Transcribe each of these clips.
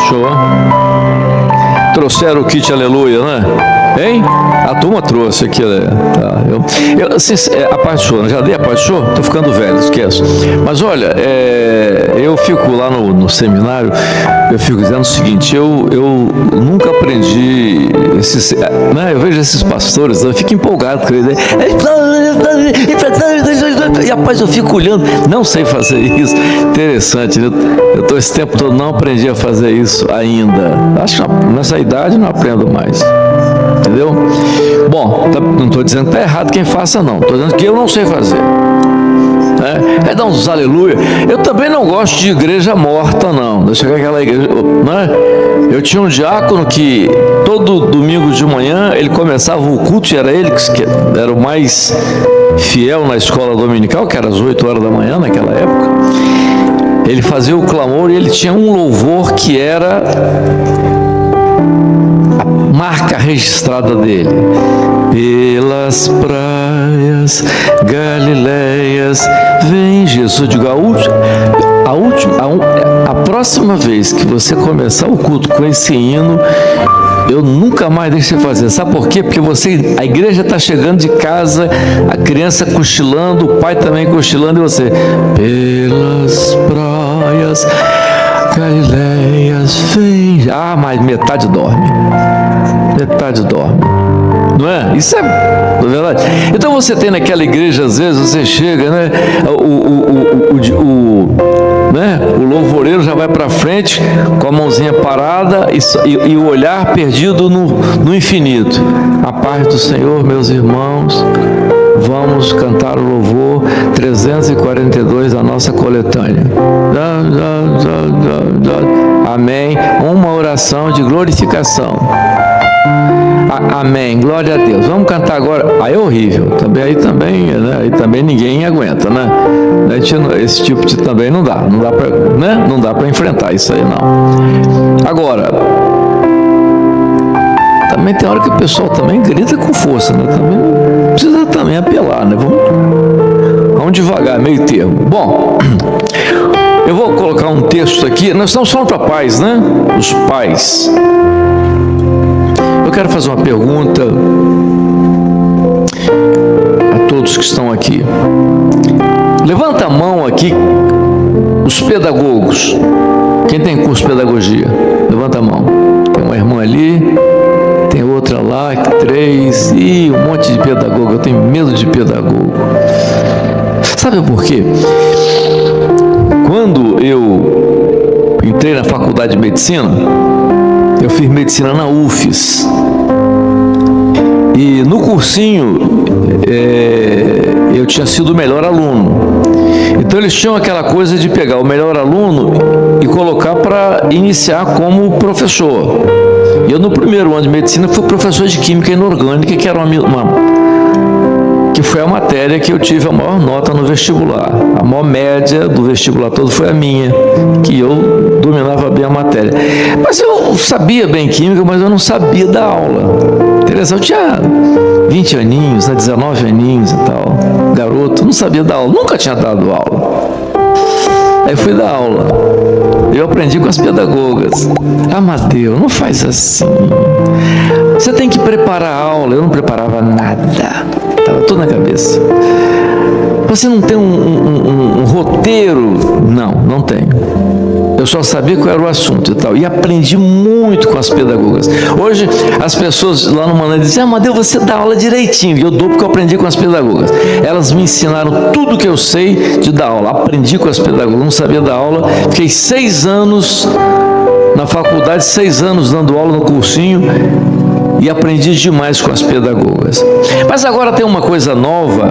Show. Trouxeram o kit aleluia, né? Hein? A turma trouxe aqui, né? A parte show, já dei a parte show? Tô ficando velho, esqueço. Mas olha, eu fico lá no seminário, eu fico dizendo o seguinte, eu nunca aprendi esses, né? Eu vejo esses pastores, eu fico empolgado com eles, e rapaz, eu fico olhando, não sei fazer isso. Interessante, né? Eu tô esse tempo todo, não aprendi a fazer isso ainda. Acho que nessa idade não aprendo mais. Entendeu? Bom, não estou dizendo que está errado quem faça, não. Estou dizendo que eu não sei fazer. É dar uns aleluia. Eu também não gosto de igreja morta, não. Deixa eu ver aquela igreja, né? Eu tinha um diácono que todo domingo de manhã ele começava o culto, e era ele que era o mais fiel na escola dominical, que era às 8 horas da manhã naquela época. Ele fazia o clamor e ele tinha um louvor que era marca registrada dele. Pelas praias Galileias vem Jesus. Eu digo, a próxima vez que você começar o culto com esse hino, eu nunca mais deixo de fazer. Sabe por quê? Porque a igreja está chegando de casa, a criança cochilando, o pai também cochilando, e você, pelas praias Galileias vem. Mas metade dorme. Metade dorme. Não é? Isso é verdade. Então você tem naquela igreja, às vezes você chega, né? O louvoreiro já vai para frente com a mãozinha parada e o olhar perdido no infinito. A paz do Senhor, meus irmãos. Vamos cantar o louvor 342 da nossa coletânea. Amém. Uma oração de glorificação. Amém. Glória a Deus. Vamos cantar agora. Aí é horrível. Aí também ninguém aguenta, né? Esse tipo de também não dá para, né? Não dá para enfrentar isso aí, não. Agora, também tem hora que o pessoal também grita com força, né? Também não precisa também apelar, né? Vamos devagar, meio termo. Bom, eu vou colocar um texto aqui. Nós estamos falando para pais, né? Os pais. Eu quero fazer uma pergunta a todos que estão aqui. Levanta a mão aqui, os pedagogos. Quem tem curso de pedagogia? Levanta a mão. Tem uma irmã ali, tem outra lá, 3, e um monte de pedagogo. Eu tenho medo de pedagogo. Sabe por quê? Quando eu entrei na faculdade de medicina, eu fiz medicina na UFES. E no cursinho, eu tinha sido o melhor aluno. Então eles tinham aquela coisa de pegar o melhor aluno e colocar para iniciar como professor. E eu no primeiro ano de medicina fui professor de química inorgânica, que era que foi a matéria que eu tive a maior nota no vestibular. A maior média do vestibular todo foi a minha, que eu dominava bem a matéria. Mas eu sabia bem química, mas eu não sabia dar aula. Interessante, eu tinha 20 aninhos, 19 aninhos e tal, garoto, não sabia dar aula, nunca tinha dado aula. Aí fui dar aula, eu aprendi com as pedagogas. Mateus, não faz assim, você tem que preparar a aula. Eu não preparava nada, estava tudo na cabeça. Você não tem um roteiro? Não tenho. Eu só sabia qual era o assunto e tal. E aprendi muito com as pedagogas. Hoje, as pessoas lá no Mané dizem, Mateus, você dá aula direitinho. E eu dou porque eu aprendi com as pedagogas. Elas me ensinaram tudo que eu sei de dar aula. Aprendi com as pedagogas. Não sabia dar aula. Fiquei 6 anos na faculdade, 6 anos dando aula no cursinho. E aprendi demais com as pedagogas. Mas agora tem uma coisa nova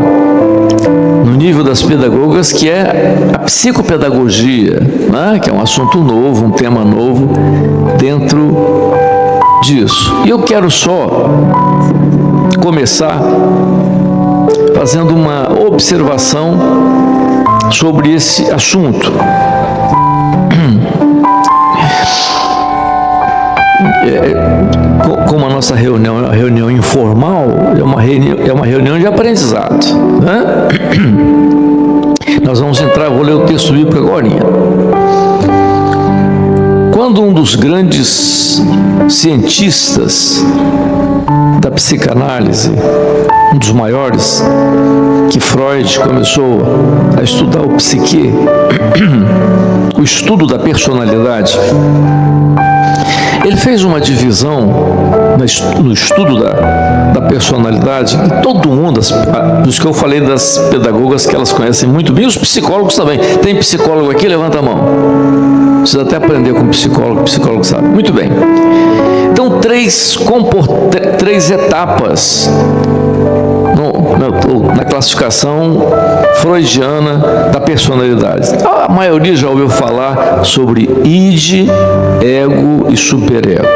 no nível das pedagogas, que é a psicopedagogia, né? Que é um assunto novo, um tema novo dentro disso. E eu quero só começar fazendo uma observação sobre esse assunto. Como a nossa reunião é uma reunião informal, é uma reunião de aprendizado, né? Nós vamos entrar, vou ler o texto bíblico agora. Quando um dos grandes cientistas da psicanálise, um dos maiores, que Freud começou a estudar o psique, o estudo da personalidade, ele fez uma divisão no estudo da personalidade, e todo mundo, dos que eu falei das pedagogas que elas conhecem muito bem, os psicólogos também. Tem psicólogo aqui? Levanta a mão. Precisa até aprender com psicólogo sabe. Muito bem. Então, três etapas na classificação freudiana da personalidade. A maioria já ouviu falar sobre id, ego e superego.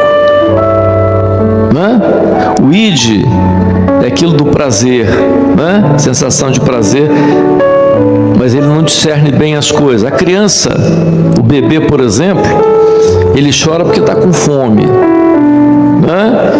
Né? O id é aquilo do prazer, né? Sensação de prazer, mas ele não discerne bem as coisas. A criança, o bebê, por exemplo, ele chora porque está com fome, né?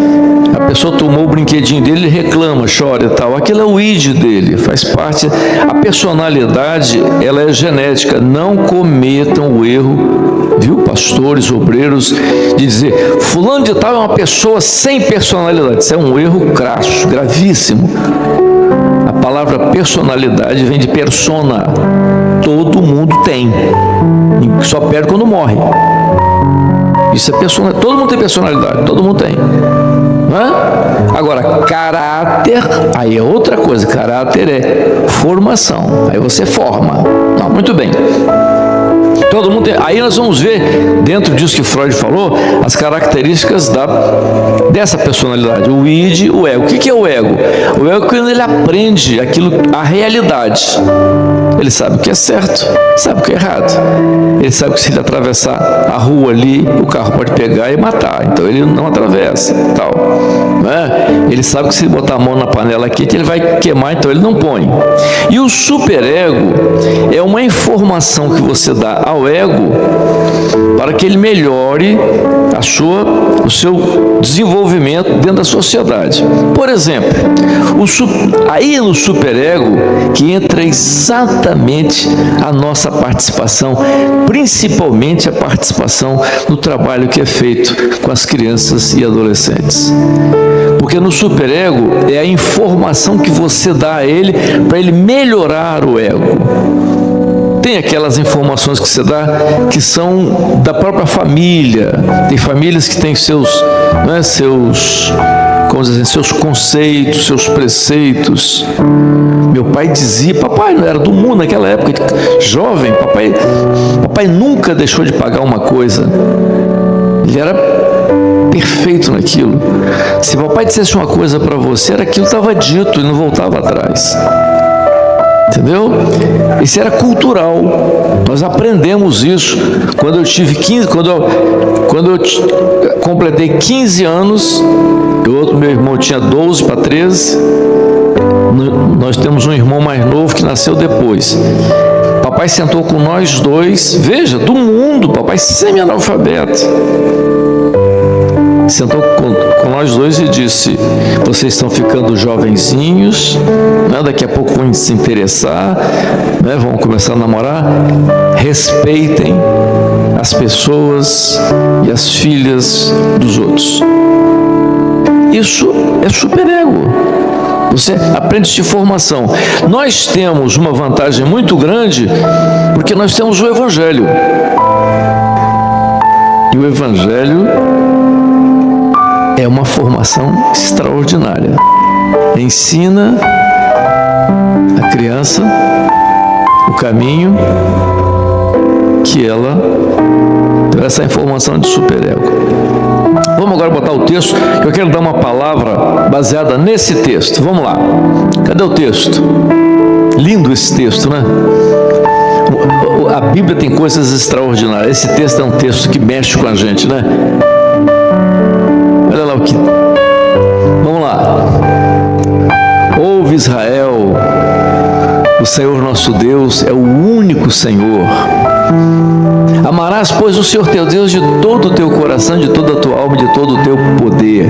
A pessoa tomou o brinquedinho dele, ele reclama, chora e tal. Aquilo é o id dele, faz parte. A personalidade, ela é genética. Não cometam o erro, viu, pastores, obreiros, de dizer fulano de tal é uma pessoa sem personalidade. Isso é um erro crasso, gravíssimo. A palavra personalidade vem de persona. Todo mundo tem, só perde quando morre. Isso é personalidade. Todo mundo tem personalidade, todo mundo tem. Agora, caráter, aí é outra coisa. Caráter é formação, aí você forma. Não, muito bem. Todo mundo tem. Aí nós vamos ver, dentro disso que Freud falou, as características dessa personalidade. O id, o ego. O que é o ego? O ego é quando ele aprende a realidade. Ele sabe o que é certo, sabe o que é errado. Ele sabe que se ele atravessar a rua ali, o carro pode pegar e matar. Então ele não atravessa, tal. Né? Ele sabe que se ele botar a mão na panela quente, ele vai queimar, então ele não põe. E o superego é uma informação que você dá ao ego para que ele melhore o seu desenvolvimento dentro da sociedade. Por exemplo, aí no superego que entra exatamente a nossa participação, principalmente a participação no trabalho que é feito com as crianças e adolescentes. Porque no superego é a informação que você dá a ele para ele melhorar o ego. Tem aquelas informações que você dá que são da própria família. Tem famílias que têm seus conceitos, seus preceitos. Meu pai dizia, papai não era do mundo naquela época, jovem, papai nunca deixou de pagar uma coisa. Ele era perfeito naquilo. Se papai dissesse uma coisa para você, era aquilo que estava dito e não voltava atrás. Entendeu? Isso era cultural. Nós aprendemos isso. Quando eu tive 15, quando eu completei 15 anos, meu irmão tinha 12 para 13. Nós temos um irmão mais novo que nasceu depois. Papai sentou com nós dois, veja, do mundo, papai semi-analfabeto. Sentou com nós dois e disse: vocês estão ficando jovenzinhos, né? Daqui a pouco vão se interessar, né? Vão começar a namorar. Respeitem as pessoas e as filhas dos outros. Isso é superego. Você aprende de formação. Nós temos uma vantagem muito grande porque nós temos o Evangelho. E o Evangelho é uma formação extraordinária. Ensina a criança o caminho que ela tem, essa informação de superego. Vamos agora botar o texto, que eu quero dar uma palavra baseada nesse texto. Vamos lá. Cadê o texto? Lindo esse texto, né? A Bíblia tem coisas extraordinárias. Esse texto é um texto que mexe com a gente, né? Olha lá o que... Vamos lá. Ouve, Israel, o Senhor nosso Deus é o único Senhor. Amarás, pois, o Senhor teu Deus de todo o teu coração, de toda a tua alma, de todo o teu poder.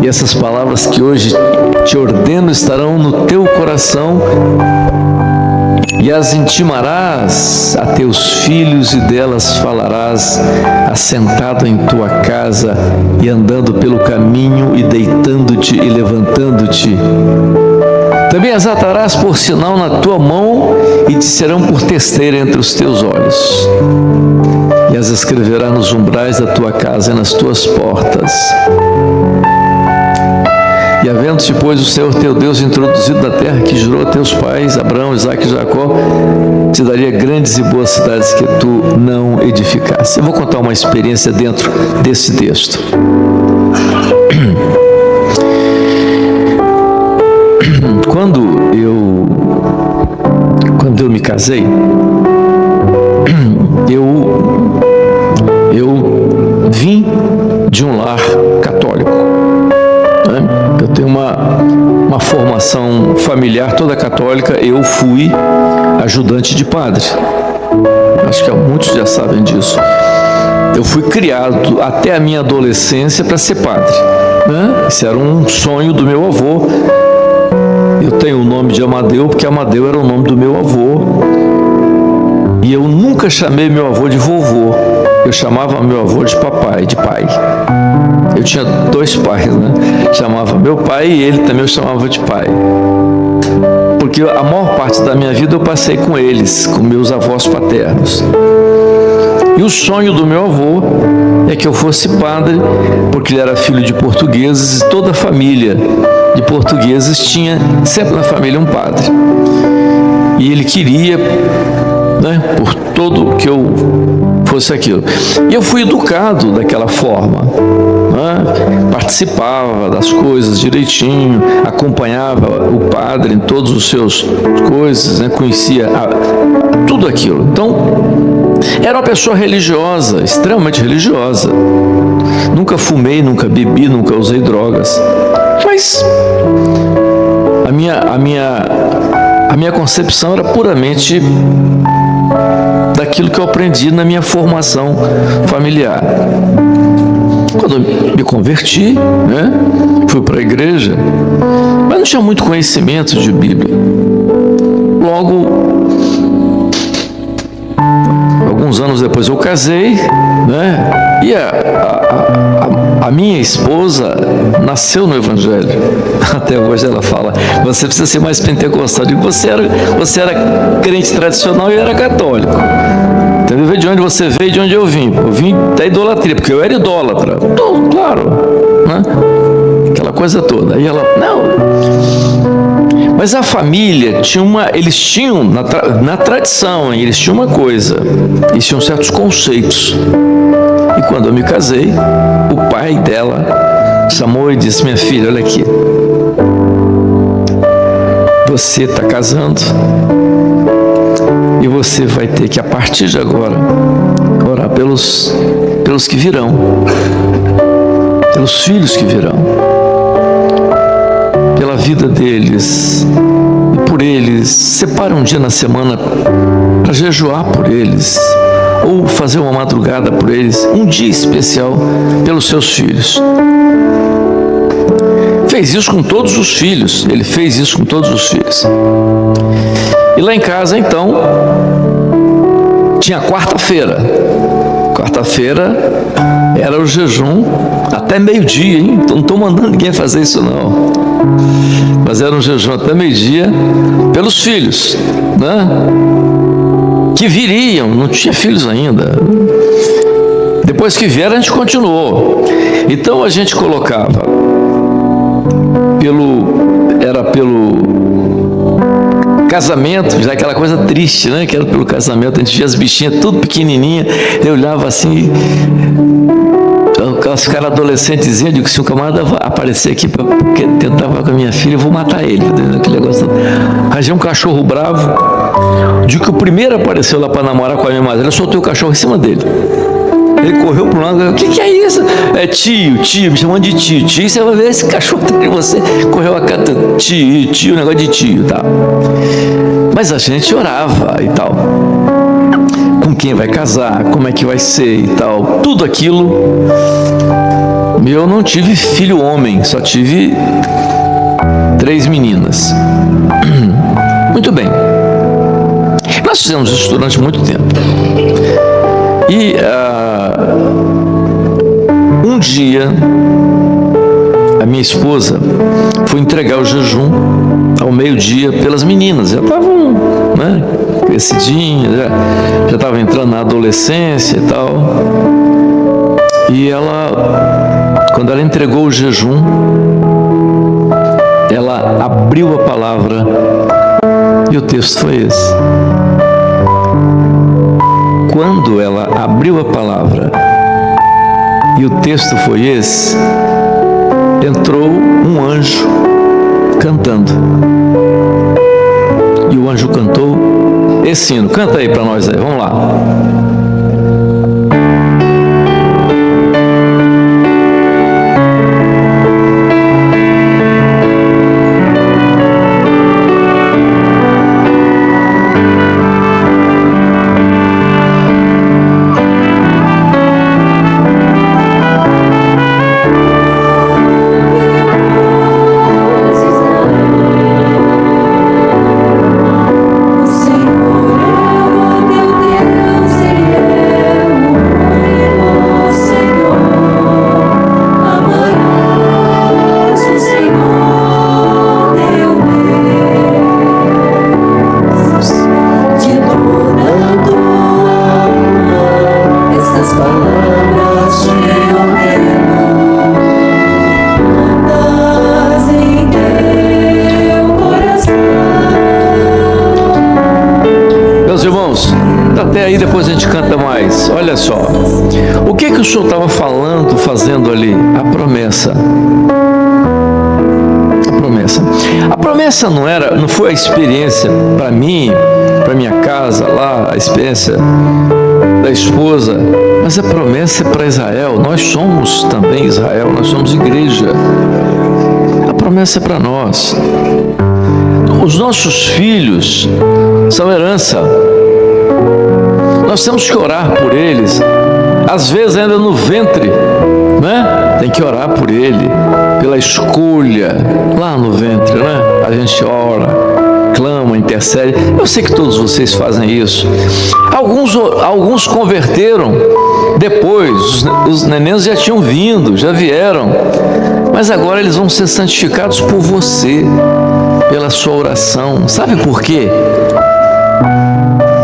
E essas palavras que hoje te ordeno estarão no teu coração e as intimarás a teus filhos, e delas falarás, assentado em tua casa, e andando pelo caminho, e deitando-te e levantando-te. Também as atarás por sinal na tua mão, e te serão por testeira entre os teus olhos. E as escreverás nos umbrais da tua casa e nas tuas portas. E havendo-se, pois, o Senhor teu Deus introduzido na terra que jurou a teus pais, Abraão, Isaque e Jacó, te daria grandes e boas cidades que tu não edificaste. Eu vou contar uma experiência dentro desse texto. Quando eu me casei, eu vim de um lar católico. Eu tenho uma formação familiar toda católica. Eu fui ajudante de padre. Acho que muitos já sabem disso. Eu fui criado até a minha adolescência para ser padre. Esse era um sonho do meu avô. Eu tenho o nome de Amadeu porque Amadeu era o nome do meu avô. E eu nunca chamei meu avô de vovô. Eu chamava meu avô de papai, de pai. Eu tinha dois pais, né? Chamava meu pai e ele também eu chamava de pai. Porque a maior parte da minha vida eu passei com eles, com meus avós paternos. E o sonho do meu avô é que eu fosse padre, porque ele era filho de portugueses e toda a família de portugueses tinha sempre na família um padre. E ele queria, por todo que eu fosse aquilo. E eu fui educado daquela forma. Participava das coisas direitinho, acompanhava o padre em todos os seus coisas, conhecia tudo aquilo. Então, era uma pessoa religiosa, extremamente religiosa. Nunca fumei, nunca bebi, nunca usei drogas. Mas a minha concepção era puramente daquilo que eu aprendi na minha formação familiar. Quando eu me converti, fui para a igreja, mas não tinha muito conhecimento de Bíblia. Logo, alguns anos depois eu casei, e a minha esposa nasceu no Evangelho. Até hoje ela fala, você precisa ser mais pentecostal. Eu digo, você era crente tradicional e eu era católico. Entendeu? Vê de onde você veio e de onde eu vim. Eu vim da idolatria, porque eu era idólatra. Então, claro, aquela coisa toda. Aí ela, não. Mas a família eles tinham, na tradição, eles tinham uma coisa, eles tinham certos conceitos. E quando eu me casei, o pai dela chamou e disse, minha filha, olha aqui, você está casando e você vai ter que, a partir de agora, orar pelos que virão, pelos filhos que virão, pela vida deles e por eles. Separa um dia na semana para jejuar por eles, ou fazer uma madrugada por eles, um dia especial pelos seus filhos. Fez isso com todos os filhos, ele fez isso com todos os filhos. E lá em casa, então, tinha quarta-feira. Quarta-feira era o jejum até meio-dia, hein? Então não estou mandando ninguém fazer isso não. Mas era um jejum até meio-dia pelos filhos, que viriam, não tinha filhos ainda. Depois que vieram, a gente continuou. Então a gente colocava pelo casamento, já aquela coisa triste, que era pelo casamento. A gente via as bichinhas tudo pequenininha, eu olhava assim, os caras adolescentes, eu digo, se um camarada aparecer aqui porque tentava com a minha filha, eu vou matar ele. Aquele negócio. Arranjei um cachorro bravo. De que o primeiro apareceu lá para namorar com a minha madrinha, eu soltei o cachorro em cima dele. Ele correu para um lado, o que é isso? É tio, me chamando de tio. Tio, você vai ver esse cachorro atrás de você. Correu a cata, tio, negócio de tio, tá? Mas a gente orava e tal. Com quem vai casar, como é que vai ser e tal. Tudo aquilo. Eu não tive filho homem, só tive 3 meninas. Muito bem. Nós fizemos isso durante muito tempo. E um dia, a minha esposa foi entregar o jejum ao meio-dia pelas meninas. Já estavam, né, crescidinhas, já estavam entrando na adolescência e tal. E ela, quando ela entregou o jejum, ela abriu a palavra e o texto foi esse. Quando ela abriu a palavra e o texto foi esse, entrou um anjo cantando. E o anjo cantou esse hino. Canta aí para nós aí, vamos lá. Até aí depois a gente canta mais. Olha só, o que o senhor estava falando, fazendo ali? A promessa. A promessa não foi a experiência para mim, para minha casa lá, a experiência da esposa, mas a promessa é para Israel. Nós somos também Israel, nós somos igreja. A promessa é para nós. Os nossos filhos são herança. Nós temos que orar por eles, às vezes ainda no ventre, né? Tem que orar por ele, pela escolha, lá no ventre, né? A gente ora, clama, intercede. Eu sei que todos vocês fazem isso. Alguns converteram depois, os nenéns já tinham vindo, já vieram, mas agora eles vão ser santificados por você, pela sua oração. Sabe por quê?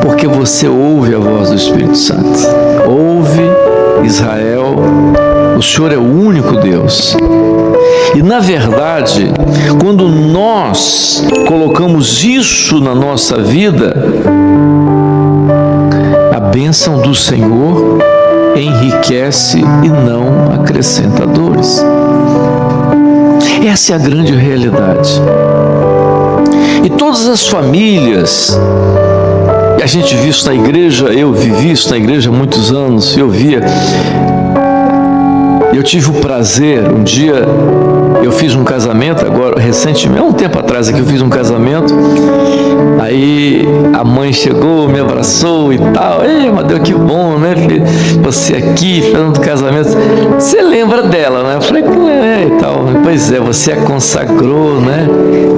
Porque você ouve a voz do Espírito Santo. Ouve, Israel, o Senhor é o único Deus. E na verdade, quando nós colocamos isso na nossa vida, a bênção do Senhor enriquece e não acrescenta dores. Essa é a grande realidade. E todas as famílias, a gente viu isso na igreja, eu vivi isso na igreja há muitos anos, eu tive o prazer, um dia eu fiz um casamento, agora recentemente, há um tempo atrás aqui eu fiz um casamento, aí a mãe chegou, me abraçou e tal. Ei, Amadeu, que bom, né, filho? Você aqui, fazendo casamento, você lembra dela, né? Eu falei, e tal. Pois é, você a consagrou, né?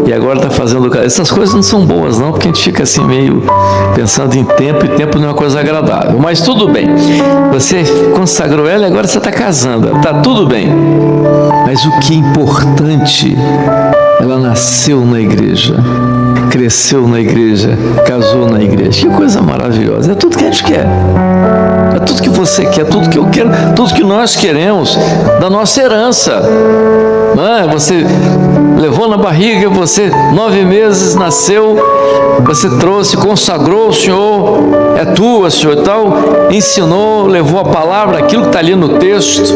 E agora está fazendo casamento. Essas coisas não são boas não, porque a gente fica assim meio pensando em tempo, e tempo não é uma coisa agradável, mas tudo bem, você consagrou ela e agora você está casando, está tudo bem, mas o que é importante, ela nasceu na igreja, cresceu na igreja, casou na igreja. Que coisa maravilhosa. É tudo que a gente quer, é tudo que você quer, tudo que eu quero, tudo que nós queremos da nossa herança. Você levou na barriga, você 9 meses nasceu, você trouxe, consagrou, o Senhor é tua, Senhor, e tal, ensinou, levou a palavra, aquilo que está ali no texto.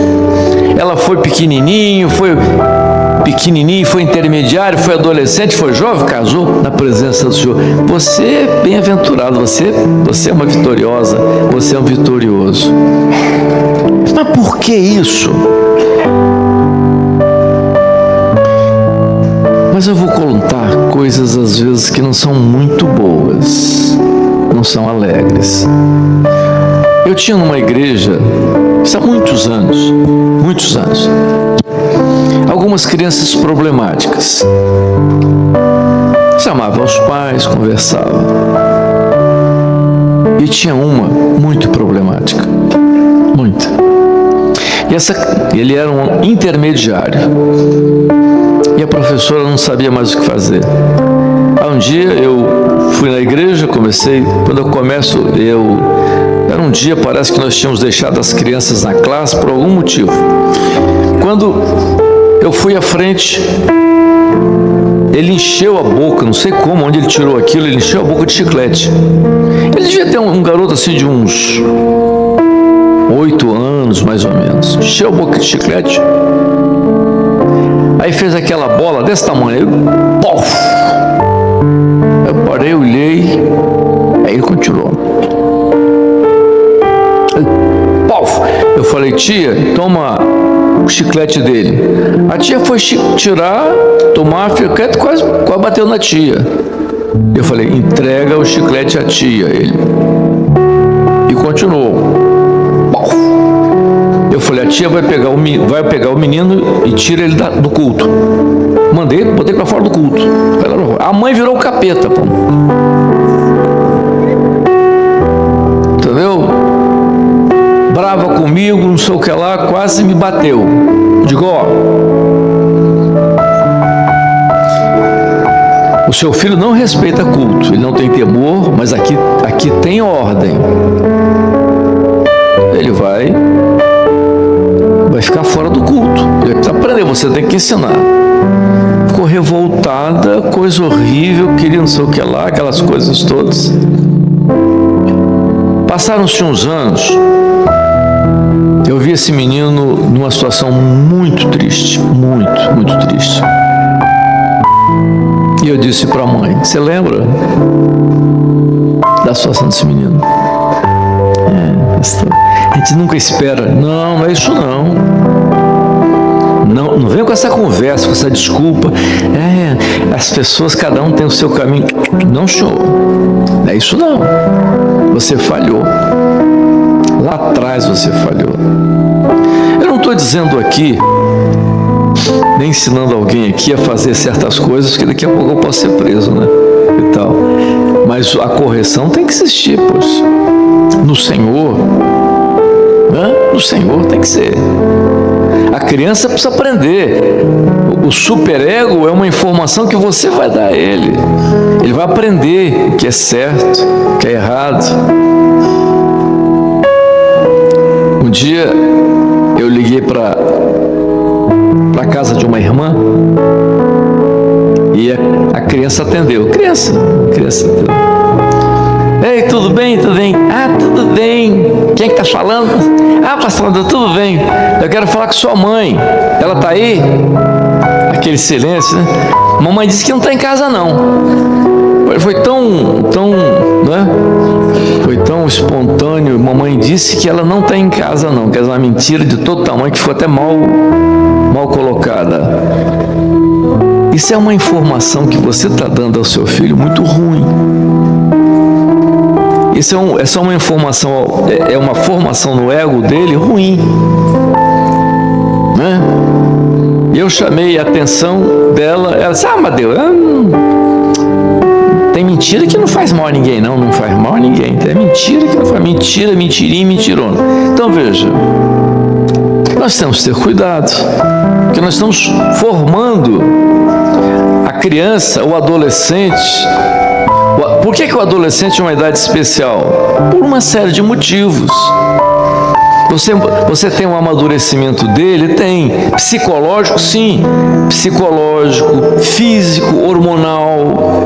Ela foi pequenininho, foi intermediário, foi adolescente, foi jovem, casou na presença do Senhor. Você é bem-aventurado, você é uma vitoriosa, você é um vitorioso. Mas por que isso? Mas eu vou contar coisas às vezes que não são muito boas, não são alegres. Eu tinha numa igreja, isso há muitos anos, algumas crianças problemáticas. Chamava os pais, conversava. E tinha uma muito problemática, muito. E ele era um intermediário. E a professora não sabia mais o que fazer. Aí um dia eu fui na igreja, quando eu começo, era um dia, parece que nós tínhamos deixado as crianças na classe por algum motivo. Quando eu fui à frente, ele encheu a boca, não sei como, onde ele tirou aquilo, ele encheu a boca de chiclete. Ele devia ter um garoto assim de uns 8 anos, mais ou menos. Encheu a boca de chiclete. Aí fez aquela bola desse tamanho. Pof! Eu parei, olhei. Aí ele continuou. Pof! Eu falei, tia, toma o chiclete dele. A tia foi tirar, tomar, quase bateu na tia. Eu falei, entrega o chiclete à tia. Ele. E continuou. Eu falei, a tia vai pegar o menino e tira ele do culto. Botei para fora do culto. A mãe virou o capeta, pô. Entendeu? Brava comigo, não sei o que lá, quase me bateu. Digo, ó, o seu filho não respeita culto, ele não tem temor, mas aqui tem ordem. Ele vai ficar fora do culto. Ele precisa aprender, você tem que ensinar. Ficou revoltada, coisa horrível, queria não sei o que lá, aquelas coisas todas. Passaram-se uns anos, eu vi esse menino numa situação muito triste, muito, muito triste. E eu disse para a mãe, você lembra da situação desse menino? A gente nunca espera. Não é isso não. Não vem com essa conversa, com essa desculpa. As pessoas, cada um tem o seu caminho. Não, senhor. Não é isso não. Você falhou. Lá atrás você falhou. Eu não estou dizendo aqui, nem ensinando alguém aqui a fazer certas coisas, que daqui a pouco eu posso ser preso, né? E tal. Mas a correção tem que existir, pois. No Senhor, no Senhor tem que ser. A criança precisa aprender. O superego é uma informação que você vai dar a ele. Ele vai aprender o que é certo, o que é errado. Um dia eu liguei para a casa de uma irmã e a criança atendeu. Criança atendeu. Ei, tudo bem? Tudo bem? Ah, tudo bem. Quem é que está falando? Ah, pastor, tudo bem. Eu quero falar com sua mãe. Ela está aí? Aquele silêncio, né? Mamãe disse que não está em casa, não. Foi tão, né? Foi tão espontâneo. Mamãe disse que ela não está em casa, não. Que é uma mentira de todo tamanho, que foi até mal colocada. Isso é uma informação que você está dando ao seu filho muito ruim. Isso é só uma informação, é uma formação no ego dele ruim, né? Eu chamei a atenção dela, ela disse, Mateus, tem mentira que não faz mal a ninguém, não faz mal a ninguém, é mentira que não faz, mentira, mentirinha, mentirona. Então veja, nós temos que ter cuidado, porque nós estamos formando a criança, o adolescente. Por que o adolescente é uma idade especial? Por uma série de motivos. Você tem um amadurecimento dele? Tem. Psicológico, sim. Psicológico, físico, hormonal.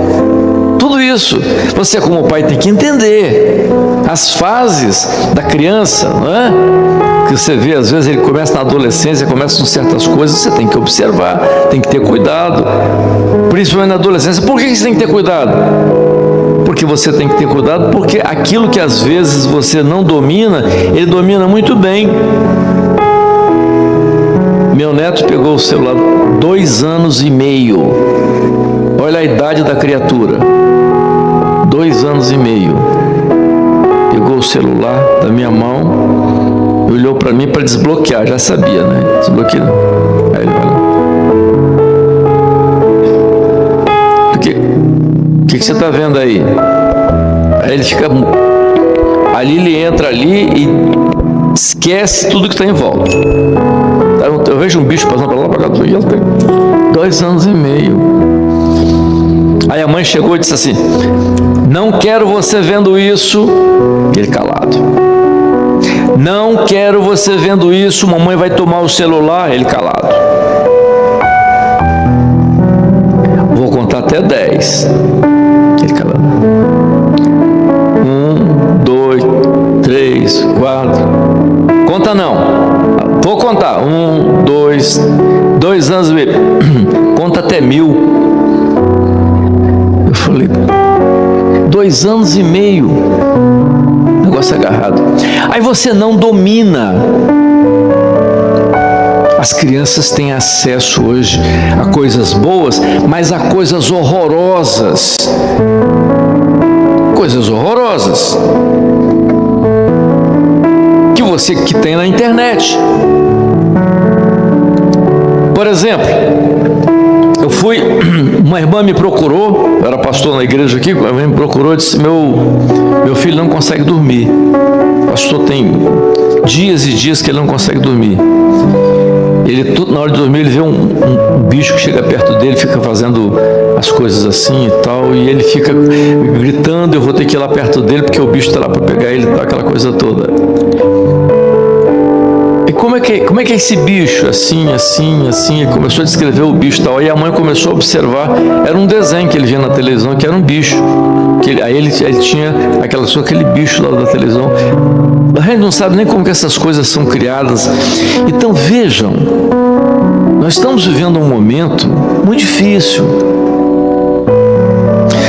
Tudo isso. Você, como pai, tem que entender as fases da criança, não é? Que você vê, às vezes ele começa na adolescência, começa com certas coisas, você tem que observar, tem que ter cuidado. Principalmente na adolescência. Por que você tem que ter cuidado? Porque você tem que ter cuidado, porque aquilo que às vezes você não domina, ele domina muito bem. Meu neto pegou o celular 2 anos e meio. Olha a idade da criatura. 2 anos e meio. Pegou o celular da minha mão, olhou para mim para desbloquear, já sabia, né? Desbloqueia. Aí ele vai lá. O que você está vendo aí? Aí ele fica ali ele entra ali e esquece tudo que está em volta. Eu vejo um bicho passando para lá, para cá, e ela tem 2 anos e meio. Aí a mãe chegou e disse assim: não quero você vendo isso. Ele calado. Não quero você vendo isso, mamãe vai tomar o celular. Ele calado. Vou contar até 10. Ele calado. 1, 2, 3, 4. Conta não. Vou contar. 1, 2, 2 anos e meio. Conta até 1000. Eu falei, 2 anos e meio. Negócio agarrado. Aí você não domina. As crianças têm acesso hoje a coisas boas, mas a coisas horrorosas. Coisas horrorosas. Que tem na internet. Por exemplo, uma irmã me procurou, eu era pastor na igreja aqui, uma irmã me procurou e disse: meu filho não consegue dormir. O pastor tem dias e dias que ele não consegue dormir. Ele, na hora de dormir, ele vê um bicho que chega perto dele, fica fazendo as coisas assim e tal, e ele fica gritando: eu vou ter que ir lá perto dele porque o bicho está lá para pegar ele, aquela coisa toda. E como é que é esse bicho? Assim. Ele começou a descrever o bicho e tal. Aí a mãe começou a observar. Era um desenho que ele via na televisão, que era um bicho. Aí ele tinha aquele bicho lá da televisão. A gente não sabe nem como que essas coisas são criadas. Então vejam, nós estamos vivendo um momento muito difícil.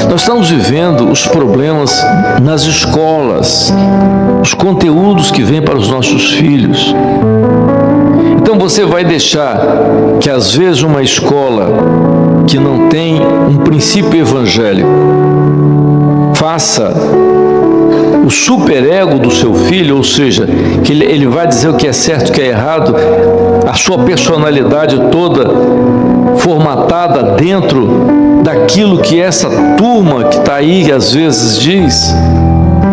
Nós estamos vivendo os problemas nas escolas, os conteúdos que vêm para os nossos filhos. Então você vai deixar que às vezes uma escola que não tem um princípio evangélico faça o superego do seu filho, ou seja, que ele vai dizer o que é certo e o que é errado, a sua personalidade toda formatada dentro daquilo que essa turma que está aí às vezes diz.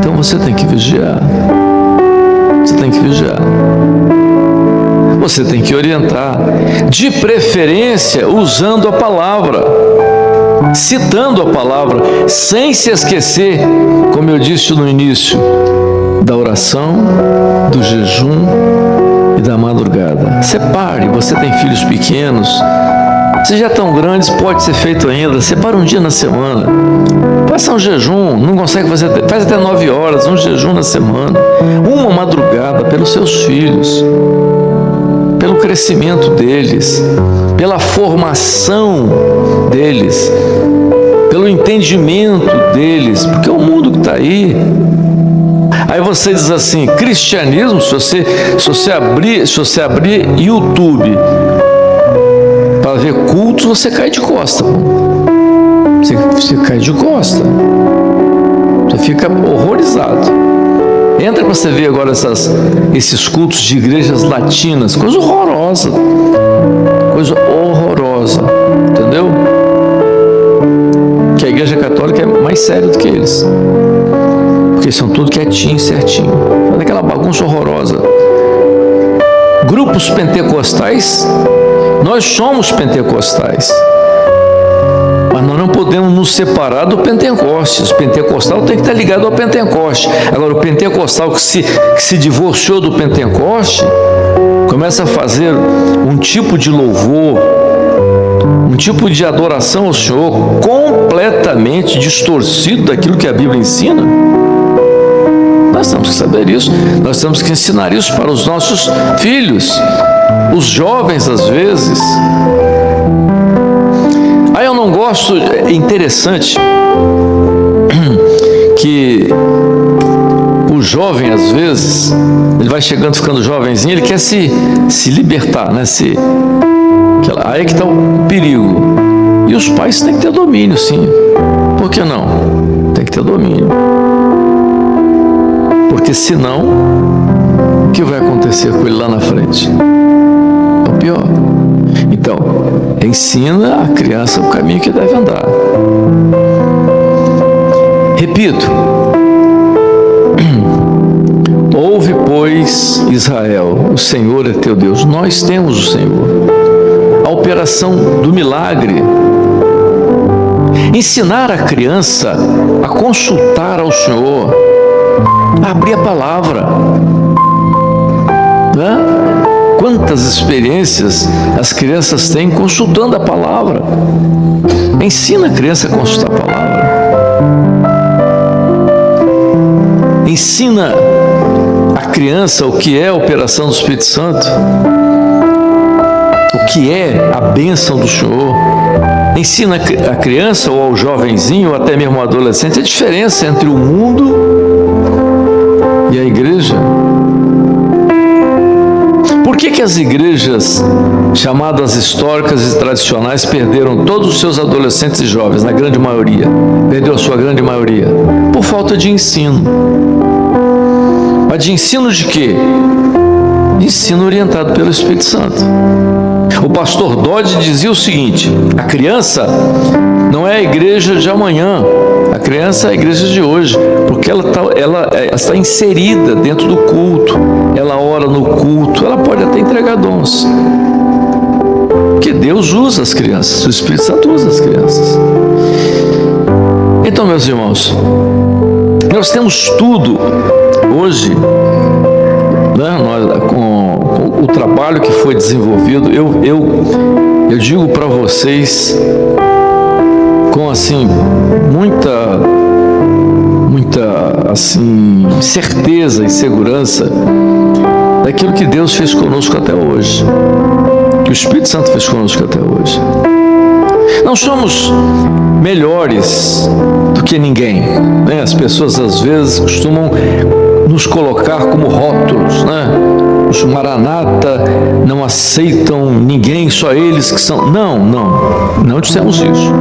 Então você tem que vigiar. Você tem que vigiar. Você tem que orientar, de preferência usando a palavra, citando a palavra, sem se esquecer, como eu disse no início, da oração, do jejum e da madrugada. Separe. Você tem filhos pequenos, se já estão grandes, pode ser feito ainda. Separa um dia na semana, faça um jejum. Não consegue fazer, faz até 9 horas, um jejum na semana, uma madrugada, pelos seus filhos, pelo crescimento deles, pela formação deles, pelo entendimento deles, porque é o mundo que está aí. Aí você diz assim: cristianismo, se você abrir YouTube para ver cultos, você cai de costa. Você cai de costa. Você fica horrorizado. Entra para você ver agora esses cultos de igrejas latinas. Coisa horrorosa. Coisa horrorosa. Entendeu? Que a igreja católica é mais séria do que eles. Porque são tudo quietinho, certinho. Faz aquela bagunça horrorosa. Grupos pentecostais, nós somos pentecostais, mas nós não podemos nos separar do Pentecostes. O pentecostal tem que estar ligado ao Pentecoste. Agora, o pentecostal que se divorciou do Pentecoste começa a fazer um tipo de louvor, um tipo de adoração ao Senhor completamente distorcido daquilo que a Bíblia ensina. Nós temos que saber isso, nós temos que ensinar isso para os nossos filhos, os jovens às vezes. Aí eu não gosto, é interessante que o jovem às vezes, ele vai chegando, ficando jovenzinho, ele quer se libertar, né? Aí é que está o perigo. E os pais têm que ter domínio, sim. Por que não? Tem que ter domínio. Porque senão, o que vai acontecer com ele lá na frente? É o pior. Então, ensina a criança o caminho que deve andar. Repito, Ouve, pois, Israel, o Senhor é teu Deus. Nós temos o Senhor. A operação do milagre. Ensinar a criança a consultar ao Senhor, a abrir a palavra. Né? Quantas experiências as crianças têm consultando a palavra. Ensina a criança a consultar a palavra. Ensina a criança o que é a operação do Espírito Santo, o que é a bênção do Senhor. Ensina a criança ou ao jovenzinho ou até mesmo ao adolescente a diferença entre o mundo e a igreja. Por que as igrejas chamadas históricas e tradicionais perderam todos os seus adolescentes e jovens, na grande maioria? Perdeu a sua grande maioria? Por falta de ensino. Mas de ensino de quê? De ensino orientado pelo Espírito Santo. O pastor Dodge dizia o seguinte: a criança não é a igreja de amanhã, a criança é a igreja de hoje, porque ela está inserida dentro do culto, ela ora no culto, ela pode até entregar dons, porque Deus usa as crianças, o Espírito Santo usa as crianças. Então, meus irmãos, nós temos tudo hoje, né, com o trabalho que foi desenvolvido. Eu digo para vocês com assim muita assim certeza e segurança daquilo que Deus fez conosco até hoje, que o Espírito Santo fez conosco até hoje. Não somos melhores do que ninguém, né? As pessoas às vezes costumam nos colocar como rótulos, né? Os Maranata não aceitam ninguém, só eles que são. Não dissemos isso.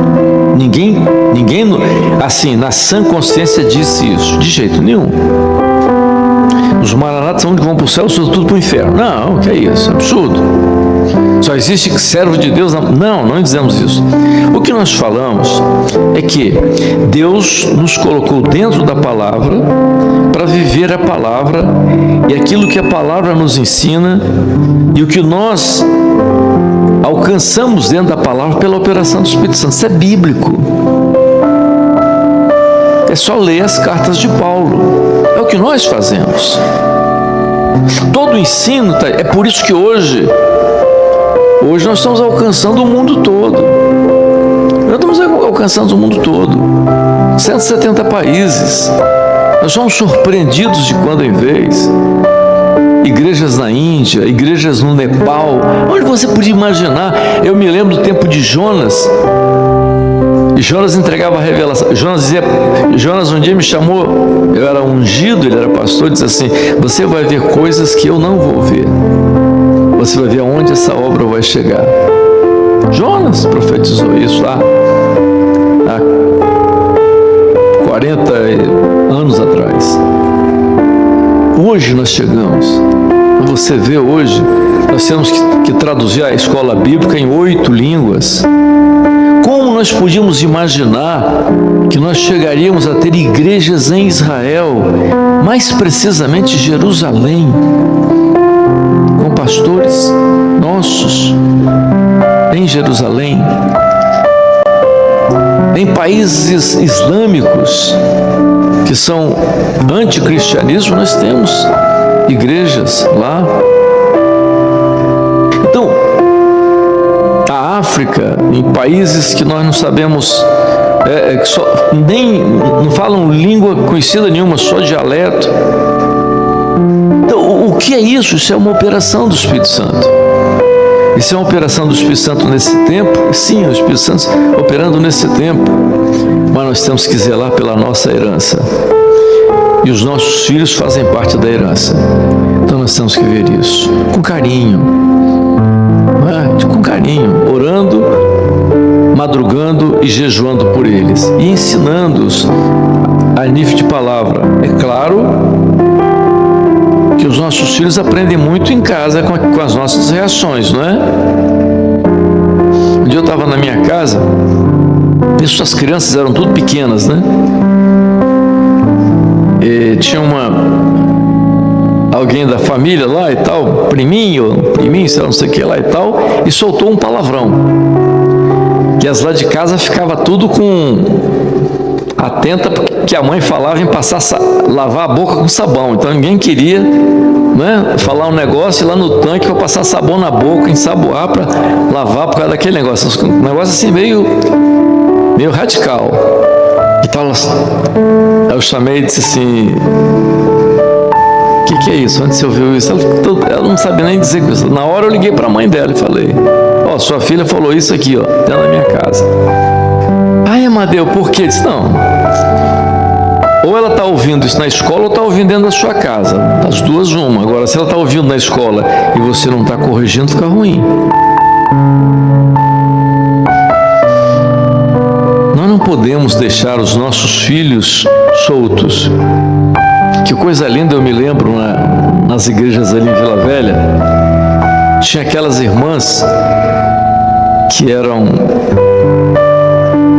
Ninguém, assim, na sã consciência disse isso, de jeito nenhum. Os Maranatas são que vão para o céu, são tudo para o inferno. Não, que é isso, é absurdo. Só existe servo de Deus. Não dizemos isso. O que nós falamos é que Deus nos colocou dentro da palavra para viver a palavra e aquilo que a palavra nos ensina e o que nós alcançamos dentro da palavra pela operação do Espírito Santo. Isso é bíblico. É só ler as cartas de Paulo. É o que nós fazemos. Todo o ensino, é por isso que hoje nós estamos alcançando o mundo todo. Nós estamos alcançando o mundo todo. 170 países. Nós somos surpreendidos de quando em vez. Igrejas na Índia, igrejas no Nepal. Onde você podia imaginar? Eu me lembro do tempo de Jonas. E Jonas entregava a revelação. Jonas um dia me chamou, eu era ungido, ele era pastor, disse assim: você vai ver coisas que eu não vou ver. Você vai ver aonde essa obra vai chegar. Jonas profetizou isso lá há 40 anos atrás. Hoje nós chegamos. Você vê hoje, nós temos que traduzir a escola bíblica em 8 línguas. Como nós podíamos imaginar que nós chegaríamos a ter igrejas em Israel, mais precisamente Jerusalém, com pastores nossos em Jerusalém, em países islâmicos que são anticristianismo, nós temos igrejas lá. Então, a África, em países que nós não sabemos, não falam língua conhecida nenhuma, só dialeto. Então, o que é isso? Isso é uma operação do Espírito Santo. Isso é uma operação do Espírito Santo nesse tempo? Sim, o Espírito Santo operando nesse tempo. Mas nós temos que zelar pela nossa herança. E os nossos filhos fazem parte da herança. Então nós temos que ver isso com carinho. Com carinho, orando, madrugando e jejuando por eles. E ensinando-os a nível de palavra. É claro que os nossos filhos aprendem muito em casa com as nossas reações, não é? Um dia eu estava na minha casa, e suas crianças eram tudo pequenas, né? E tinha alguém da família lá e tal, priminho, sei lá, não sei o que lá e tal, e soltou um palavrão. E as lá de casa ficava tudo atenta, porque a mãe falava em lavar a boca com sabão. Então ninguém queria, né, falar um negócio e ir lá no tanque para passar sabão na boca, ensaboar para lavar por causa daquele negócio. Um negócio assim meio radical. Então eu chamei e disse assim: o que é isso? Onde você ouviu isso? Ela não sabia nem dizer isso. Na hora eu liguei para a mãe dela e falei: sua filha falou isso aqui, dentro da minha casa. Ai, Amadeu, por quê? Disse: não. Ou ela está ouvindo isso na escola ou está ouvindo dentro da sua casa. Das duas, uma. Agora, se ela está ouvindo na escola e você não está corrigindo, fica ruim. Nós não podemos deixar os nossos filhos soltos. Que coisa linda, eu me lembro nas igrejas ali em Vila Velha, tinha aquelas irmãs que eram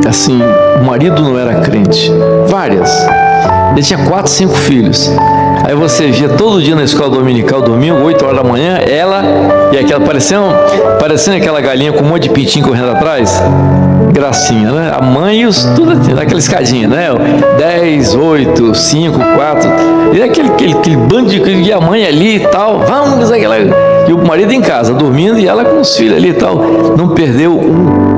assim, o marido não era crente, várias, ele tinha 4, 5 filhos. Aí você via todo dia na escola dominical, domingo, 8 horas da manhã, ela e aquela, parecendo aquela galinha com um monte de pintinho correndo atrás, gracinha, né? A mãe e os, tudo naquela escadinha, né? 10, 8, 5, 4, e aquele bando de, e a mãe ali e tal, vamos, aquela, e o marido em casa, dormindo, e ela com os filhos ali e tal, não perdeu um,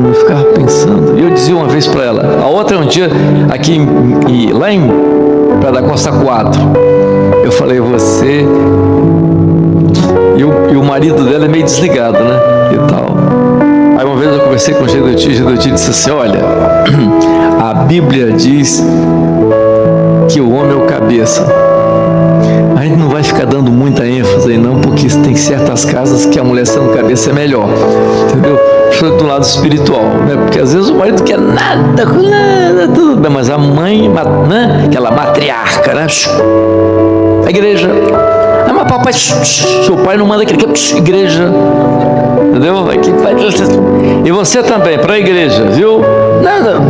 eu ficava pensando, e eu dizia uma vez para ela, a outra um dia, aqui lá em Praia da Costa 4, eu falei: você, e o marido dela é meio desligado, né, e tal. Aí uma vez eu conversei com o Gedoti disse assim: olha, a Bíblia diz que o homem é o cabeça. A gente não vai ficar dando muita ênfase aí não, porque tem certas casas que a mulher sendo cabeça é melhor, entendeu? Do lado espiritual, né? Porque às vezes o marido quer nada, tudo bem, mas a mãe, né? Aquela matriarca, né? A igreja, mas papai, seu pai não manda aquele que igreja, entendeu? E você também, para a igreja, viu? Nada,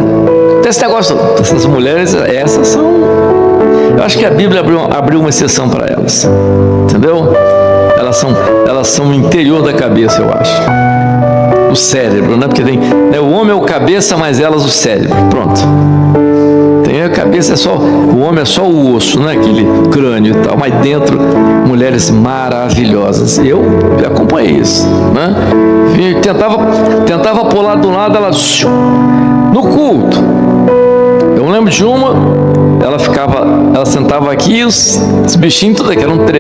tem esse negócio, essas mulheres, essas são, eu acho que a Bíblia abriu uma exceção para elas, entendeu? Elas são o interior da cabeça, eu acho. O cérebro, né? Porque tem, né? O homem é o cabeça, mas elas o cérebro. Pronto. Tem a cabeça, o homem é só o osso, né? Aquele crânio e tal, mas dentro, mulheres maravilhosas. Eu acompanhei isso, né? E tentava pular de um lado, ela no culto. Eu lembro de uma, ela sentava aqui e os bichinhos tudo aqui, eram 3.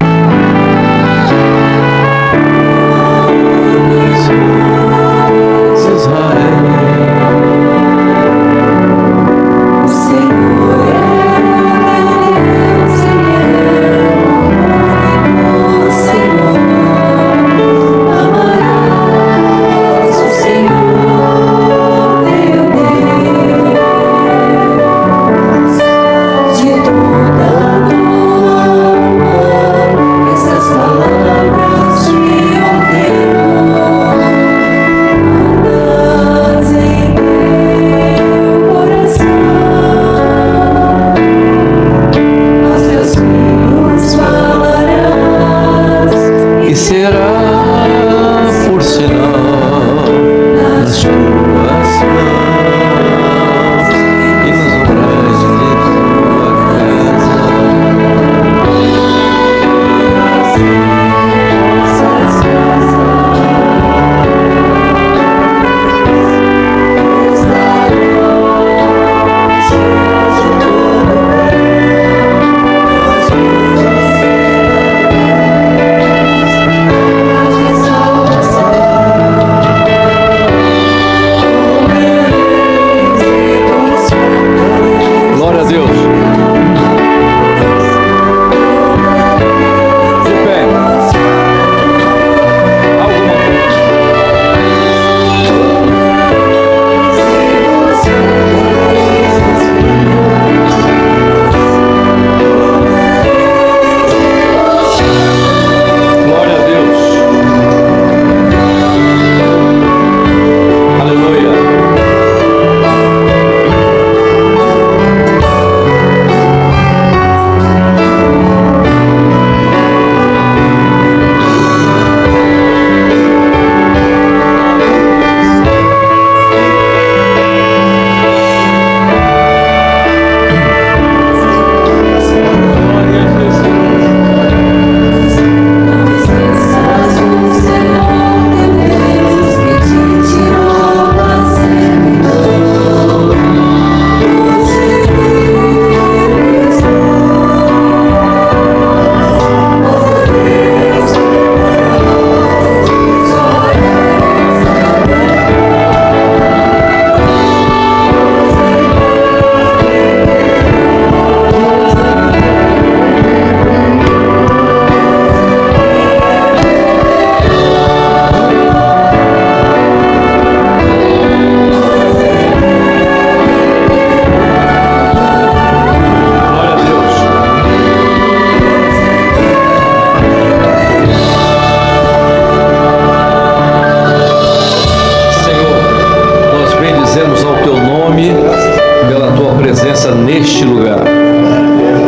presença neste lugar.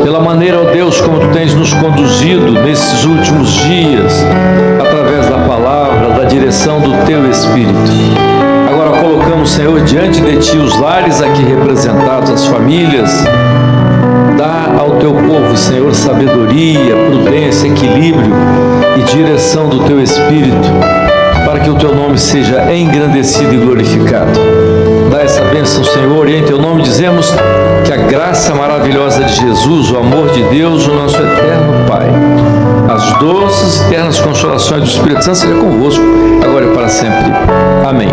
Pela maneira, ó Deus, como Tu tens nos conduzido nesses últimos dias, através da palavra, da direção do Teu Espírito. Agora colocamos, Senhor, diante de Ti os lares aqui representados, as famílias. Dá ao Teu povo, Senhor, sabedoria, prudência, equilíbrio e direção do Teu Espírito, para que o Teu nome seja engrandecido e glorificado. Dá essa bênção, Senhor, e em Teu nome dizemos que a graça maravilhosa de Jesus, o amor de Deus, o nosso eterno Pai, as doces e eternas consolações do Espírito Santo seja convosco, agora e para sempre. Amém.